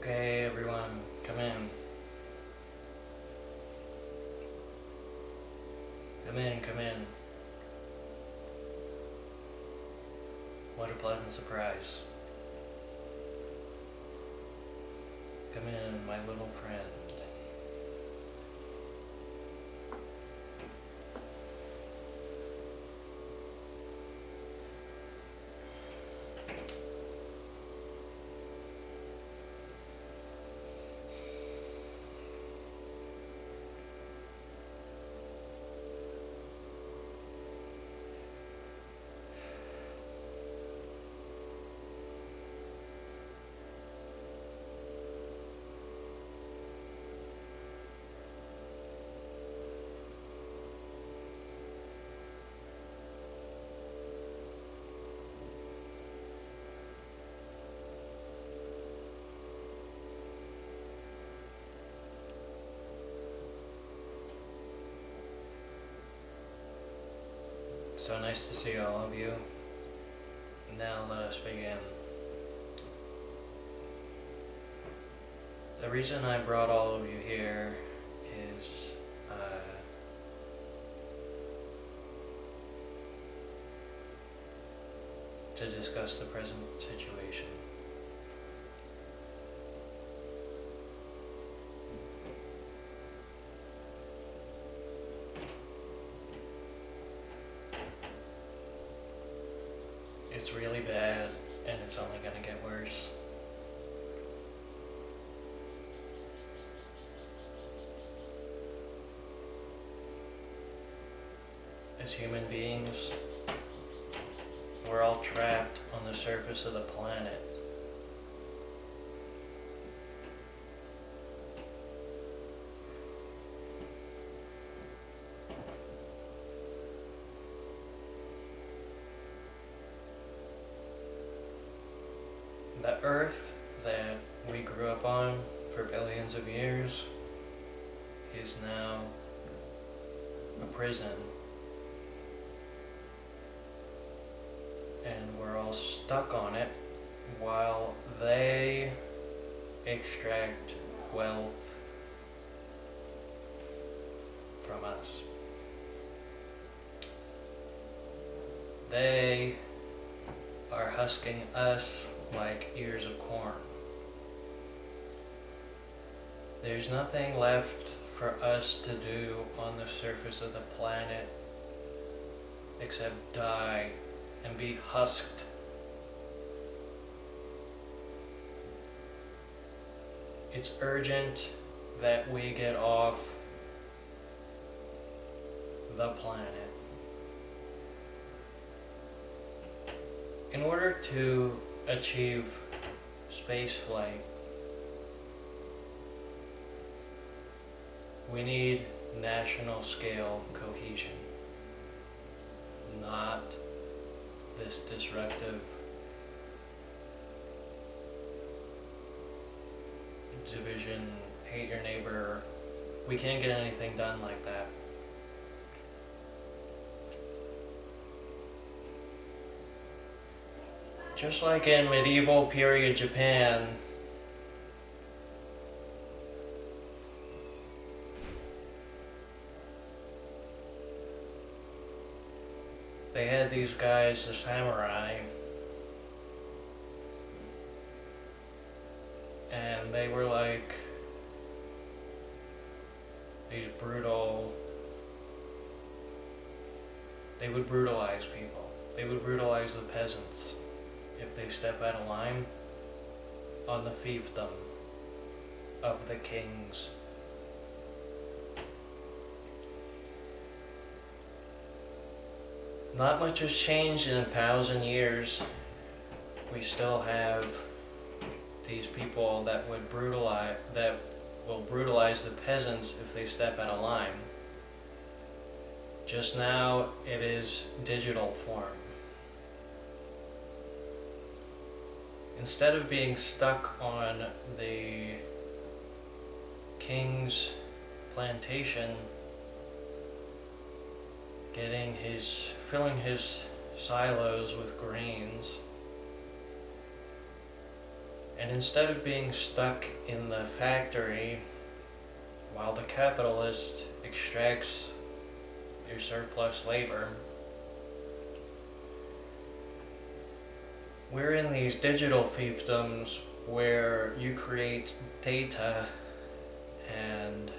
Okay, everyone, come in. Come in, come in. What a pleasant surprise. Come in, my little friend. So nice to see all of you. Now let us begin. The reason I brought all of you here is to discuss the present situation. It's really bad, and it's only going to get worse. As human beings, we're all trapped on the surface of the planet. The Earth that we grew up on for billions of years is now a prison. And we're all stuck on it while they extract wealth from us. They are husking us like ears of corn. There's nothing left for us to do on the surface of the planet except die and be husked. It's urgent that we get off the planet. In order to achieve space flight, we need national scale cohesion, not this disruptive division, hate your neighbor. We can't get anything done like that. Just like in medieval period Japan, they had these guys, the samurai, and they were like these brutal, they would brutalize people. They would brutalize the peasants if they step out of line on the fiefdom of the kings. Not much has changed in 1,000 years. We still have these people that will brutalize the peasants if they step out of line. Just now it is digital form. Instead of being stuck on the king's plantation, filling his silos with grains And instead of being stuck in the factory while the capitalist extracts your surplus labor, we're in these digital fiefdoms where you create data and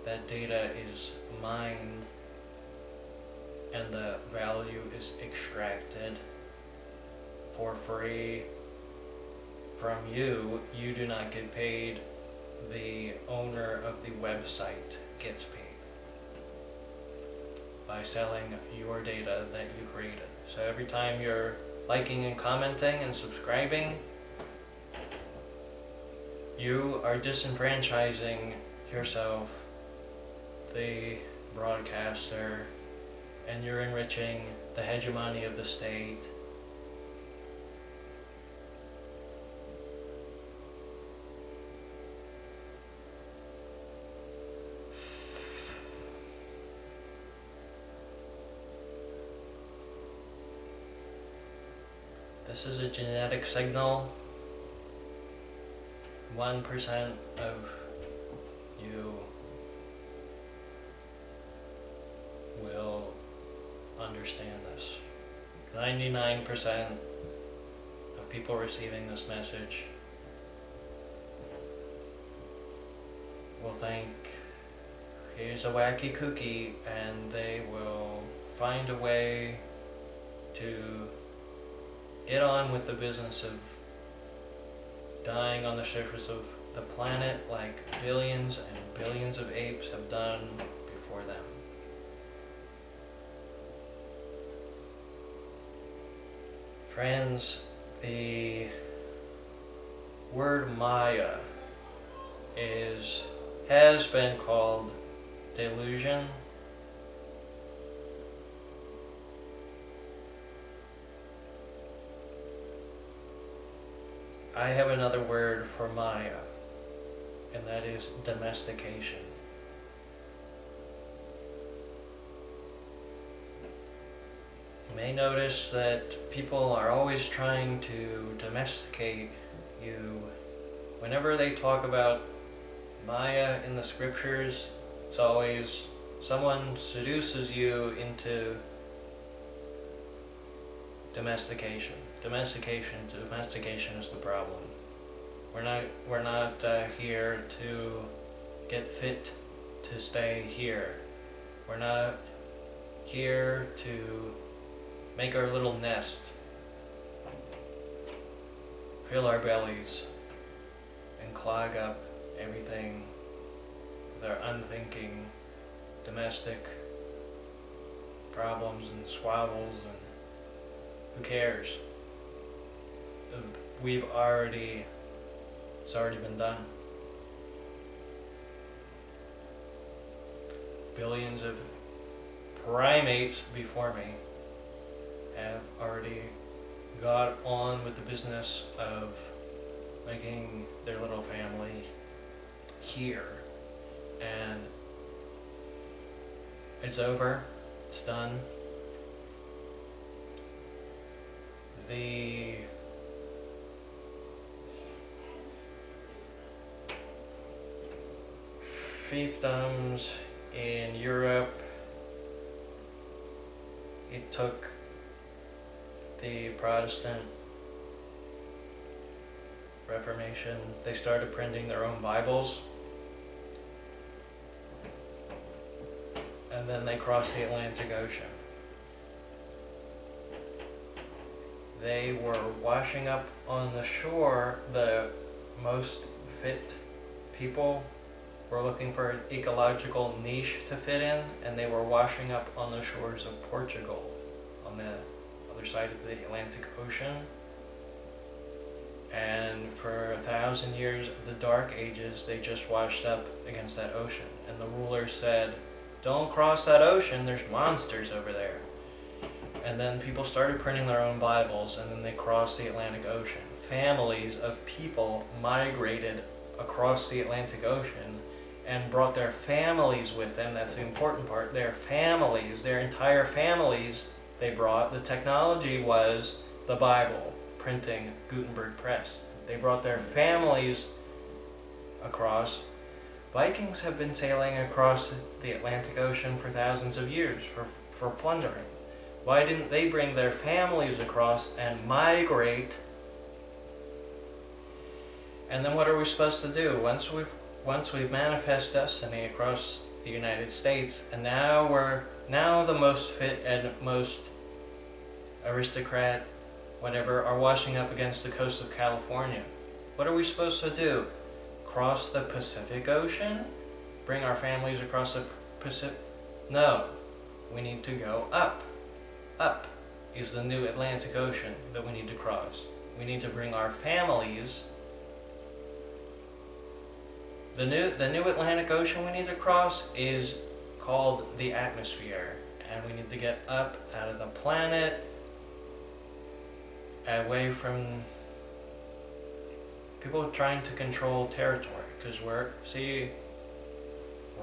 that data is mined and the value is extracted for free from you. You do not get paid. The owner of the website gets paid by selling your data that you created. So every time you're liking and commenting and subscribing, you are disenfranchising yourself, the broadcaster, and you're enriching the hegemony of the state. This is a genetic signal. 1% of you will understand this. 99% of people receiving this message will think he's a wacky cookie, and they will find a way to get on with the business of dying on the surface of the planet like billions and billions of apes have done before them. Friends, the word Maya has been called delusion. I have another word for Maya, and that is domestication. You may notice that people are always trying to domesticate you. Whenever they talk about Maya in the scriptures, it's always someone seduces you into domestication. Domestication is the problem. We're not here to get fit to stay here. We're not here to make our little nest, fill our bellies, and clog up everything with our unthinking domestic problems and squabbles, and who cares? It's already been done. Billions of primates before me have already got on with the business of making their little family here, and it's over, it's done. The fiefdoms in Europe, it took the Protestant Reformation. They started printing their own Bibles, and then they crossed the Atlantic Ocean. They were washing up on the shore. The most fit people were looking for an ecological niche to fit in, and they were washing up on the shores of Portugal on the other side of the Atlantic Ocean. And for 1,000 years of the Dark Ages, they just washed up against that ocean. And the ruler said, "Don't cross that ocean, there's monsters over there." And then people started printing their own Bibles, and then they crossed the Atlantic Ocean. Families of people migrated across the Atlantic Ocean and brought their families with them. That's the important part. Their families, their entire families they brought. The technology was the Bible, printing, Gutenberg press. They brought their families across. Vikings have been sailing across the Atlantic Ocean for thousands of years for plundering. Why didn't they bring their families across and migrate? And then what are we supposed to do? Once we've manifest destiny across the United States, and now the most fit and most aristocrat, whatever, are washing up against the coast of California. What are we supposed to do? Cross the Pacific Ocean? Bring our families across the Pacific? No. We need to go up. Up is the new Atlantic Ocean that we need to cross. We need to bring our families. The new Atlantic Ocean we need to cross is called the atmosphere. And we need to get up out of the planet, away from people trying to control territory, because we're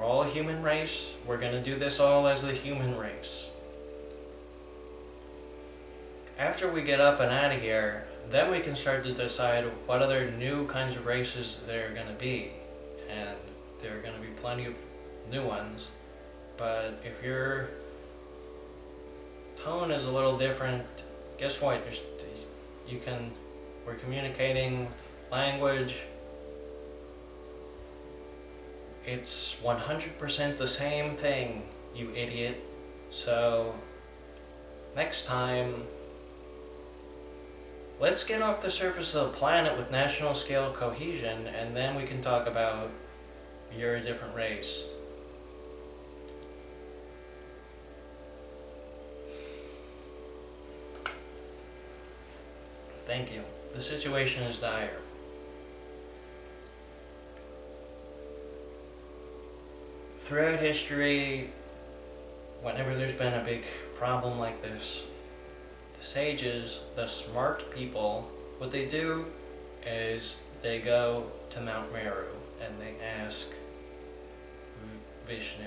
all a human race. We're going to do this all as the human race. After we get up and out of here, then we can start to decide what other new kinds of races there are going to be. And there are going to be plenty of new ones. But if your tone is a little different, guess what? We're communicating language. It's 100% the same thing, you idiot. So, next time, let's get off the surface of the planet with national scale cohesion, and then we can talk about you're a different race. Thank you. The situation is dire. Throughout history, whenever there's been a big problem like this, the sages, the smart people, what they do is they go to Mount Meru and they ask Vishnu,